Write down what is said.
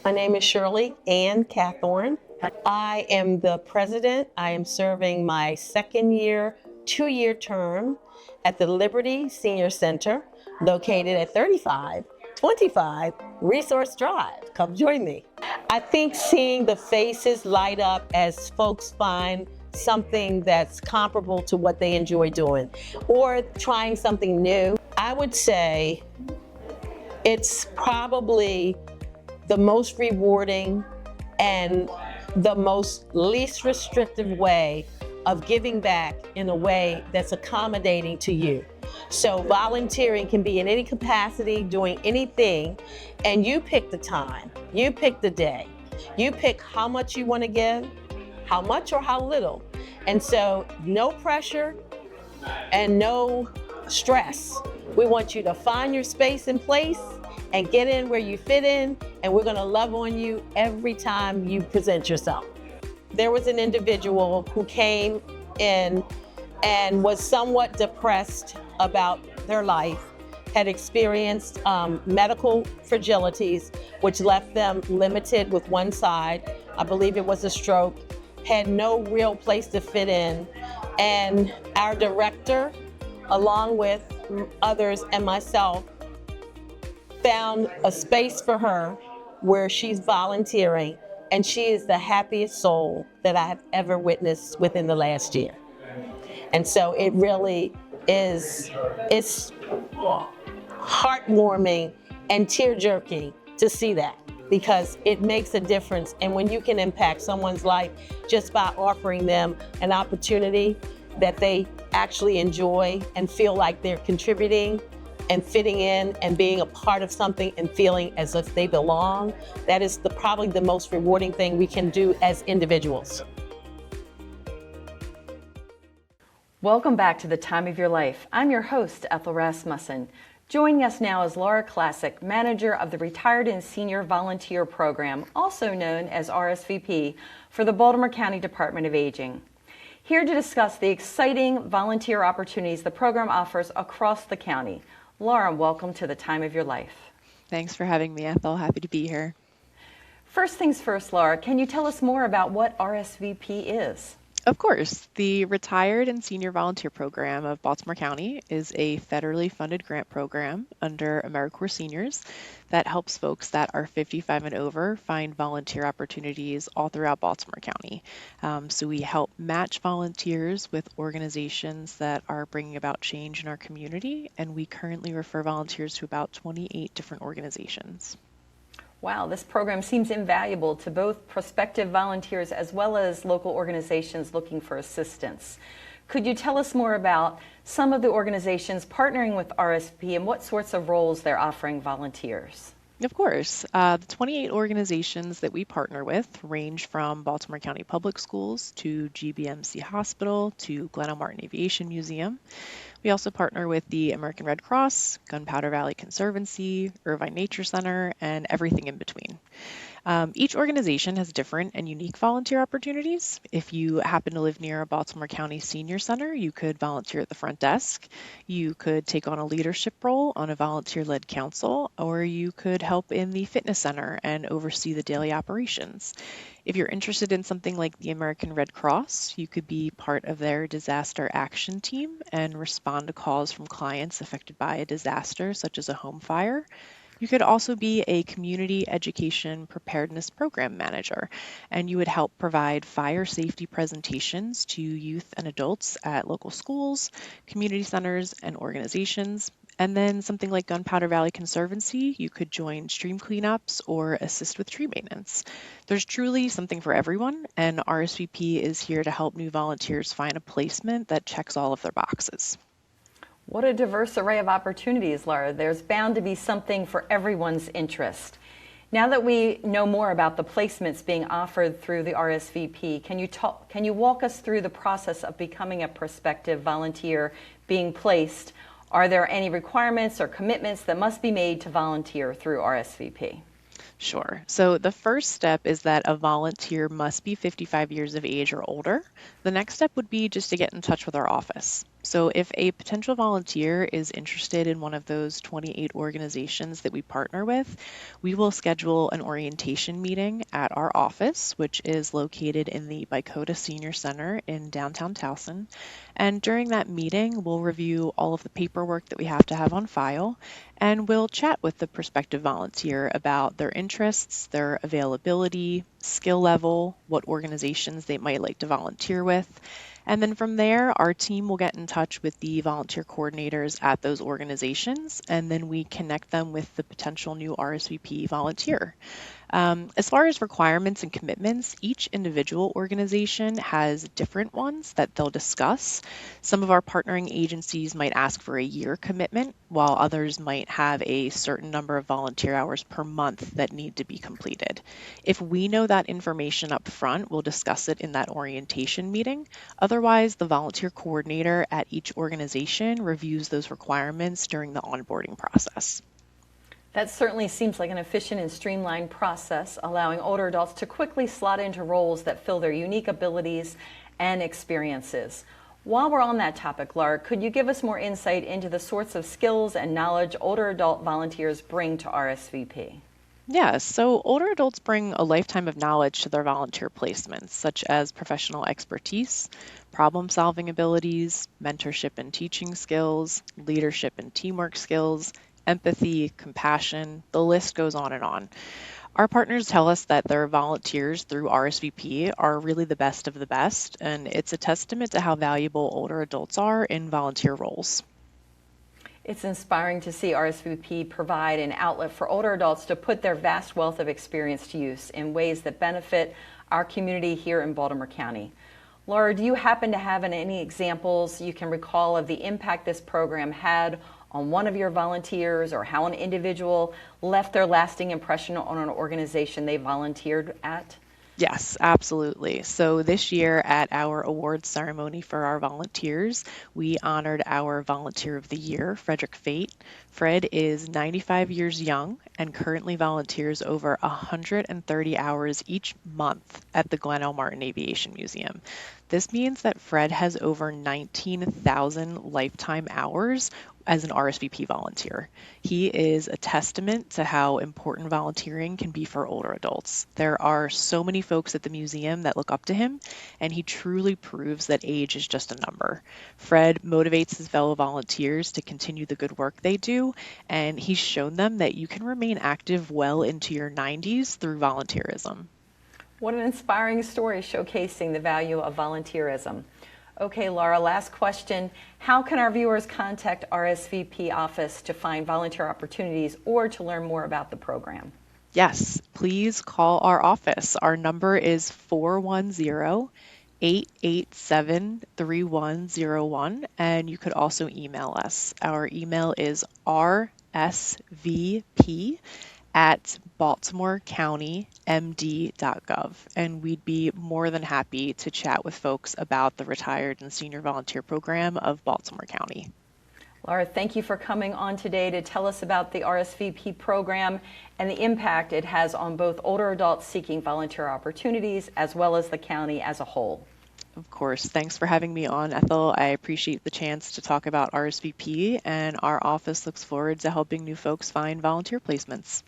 My name is Shirley Ann Cathorn. I am the president. I am serving my second year, 2-year term at the Liberty Senior Center, located at 3525 Resource Drive. Come join me. I think seeing the faces light up as folks find something that's comparable to what they enjoy doing or trying something new, I would say it's probably the most rewarding and the most least restrictive way of giving back in a way that's accommodating to you. So volunteering can be in any capacity, doing anything, and you pick the time, you pick the day, you pick how much you want to give, how much or how little. And so no pressure and no stress. We want you to find your space and place and get in where you fit in, and we're gonna love on you every time you present yourself. There was an individual who came in and was somewhat depressed about their life, had experienced medical fragilities, which left them limited with one side. I believe it was a stroke, had no real place to fit in. And our director, along with others and myself, found a space for her where she's volunteering, and she is the happiest soul that I have ever witnessed within the last year. And so it really is, it's heartwarming and tear-jerking to see that, because it makes a difference. And when you can impact someone's life just by offering them an opportunity that they actually enjoy and feel like they're contributing and fitting in and being a part of something and feeling as if they belong, that is probably the most rewarding thing we can do as individuals. Welcome back to The Time of Your Life. I'm your host, Ethel Rasmussen. Joining us now is Laura Classick, manager of the Retired and Senior Volunteer Program, also known as RSVP, for the Baltimore County Department of Aging. Here to discuss the exciting volunteer opportunities the program offers across the county. Laura, welcome to The Time of Your Life. Thanks for having me, Ethel. Happy to be here. First things first, Laura, can you tell us more about what RSVP is? Of course. The Retired and Senior Volunteer Program of Baltimore County is a federally funded grant program under AmeriCorps Seniors that helps folks that are 55 and over find volunteer opportunities all throughout Baltimore County. So we help match volunteers with organizations that are bringing about change in our community, and we currently refer volunteers to about 28 different organizations. Wow, this program seems invaluable to both prospective volunteers as well as local organizations looking for assistance. Could you tell us more about some of the organizations partnering with RSVP and what sorts of roles they're offering volunteers? Of course. The 28 organizations that we partner with range from Baltimore County Public Schools to GBMC Hospital to Glen Martin Aviation Museum. We also partner with the American Red Cross, Gunpowder Valley Conservancy, Irvine Nature Center, and everything in between. Each organization has different and unique volunteer opportunities. If you happen to live near a Baltimore County Senior Center, you could volunteer at the front desk. You could take on a leadership role on a volunteer-led council, or you could help in the fitness center and oversee the daily operations. If you're interested in something like the American Red Cross, you could be part of their disaster action team and respond to calls from clients affected by a disaster, such as a home fire. You could also be a community education preparedness program manager, and you would help provide fire safety presentations to youth and adults at local schools, community centers, and organizations. And then something like Gunpowder Valley Conservancy, you could join stream cleanups or assist with tree maintenance. There's truly something for everyone, and RSVP is here to help new volunteers find a placement that checks all of their boxes. What a diverse array of opportunities, Laura. There's bound to be something for everyone's interest. Now that we know more about the placements being offered through the RSVP, can you walk us through the process of becoming a prospective volunteer being placed? Are there any requirements or commitments that must be made to volunteer through RSVP? Sure. So the first step is that a volunteer must be 55 years of age or older. The next step would be just to get in touch with our office. So if a potential volunteer is interested in one of those 28 organizations that we partner with, we will schedule an orientation meeting at our office, which is located in the Bicota Senior Center in downtown Towson. And during that meeting, we'll review all of the paperwork that we have to have on file, and we'll chat with the prospective volunteer about their interests, their availability, skill level, what organizations they might like to volunteer with. And then from there, our team will get in touch with the volunteer coordinators at those organizations, and then we connect them with the potential new RSVP volunteer. As far as requirements and commitments, each individual organization has different ones that they'll discuss. Some of our partnering agencies might ask for a year commitment, while others might have a certain number of volunteer hours per month that need to be completed. If we know that information up front, we'll discuss it in that orientation meeting. Otherwise, the volunteer coordinator at each organization reviews those requirements during the onboarding process. That certainly seems like an efficient and streamlined process, allowing older adults to quickly slot into roles that fill their unique abilities and experiences. While we're on that topic, Laura, could you give us more insight into the sorts of skills and knowledge older adult volunteers bring to RSVP? Yeah, so older adults bring a lifetime of knowledge to their volunteer placements, such as professional expertise, problem-solving abilities, mentorship and teaching skills, leadership and teamwork skills, empathy, compassion, the list goes on and on. Our partners tell us that their volunteers through RSVP are really the best of the best, and it's a testament to how valuable older adults are in volunteer roles. It's inspiring to see RSVP provide an outlet for older adults to put their vast wealth of experience to use in ways that benefit our community here in Baltimore County. Laura, do you happen to have any examples you can recall of the impact this program had on one of your volunteers, or how an individual left their lasting impression on an organization they volunteered at? Yes, absolutely. So this year at our awards ceremony for our volunteers, we honored our Volunteer of the Year, Frederick Fate. Fred is 95 years young and currently volunteers over 130 hours each month at the Glen Martin Aviation Museum. This means that Fred has over 19,000 lifetime hours as an RSVP volunteer. He is a testament to how important volunteering can be for older adults. There are so many folks at the museum that look up to him, and he truly proves that age is just a number. Fred motivates his fellow volunteers to continue the good work they do, and he's shown them that you can remain active well into your 90s through volunteerism. What an inspiring story showcasing the value of volunteerism. Okay, Laura, last question. How can our viewers contact RSVP office to find volunteer opportunities or to learn more about the program? Yes, please call our office. Our number is 410-887-3101, and you could also email us. Our email is rsvp@baltimorecountymd.gov, and we'd be more than happy to chat with folks about the Retired and Senior Volunteer Program of Baltimore County. Laura, thank you for coming on today to tell us about the RSVP program and the impact it has on both older adults seeking volunteer opportunities as well as the county as a whole. Of course. Thanks for having me on, Ethel. I appreciate the chance to talk about RSVP, and our office looks forward to helping new folks find volunteer placements.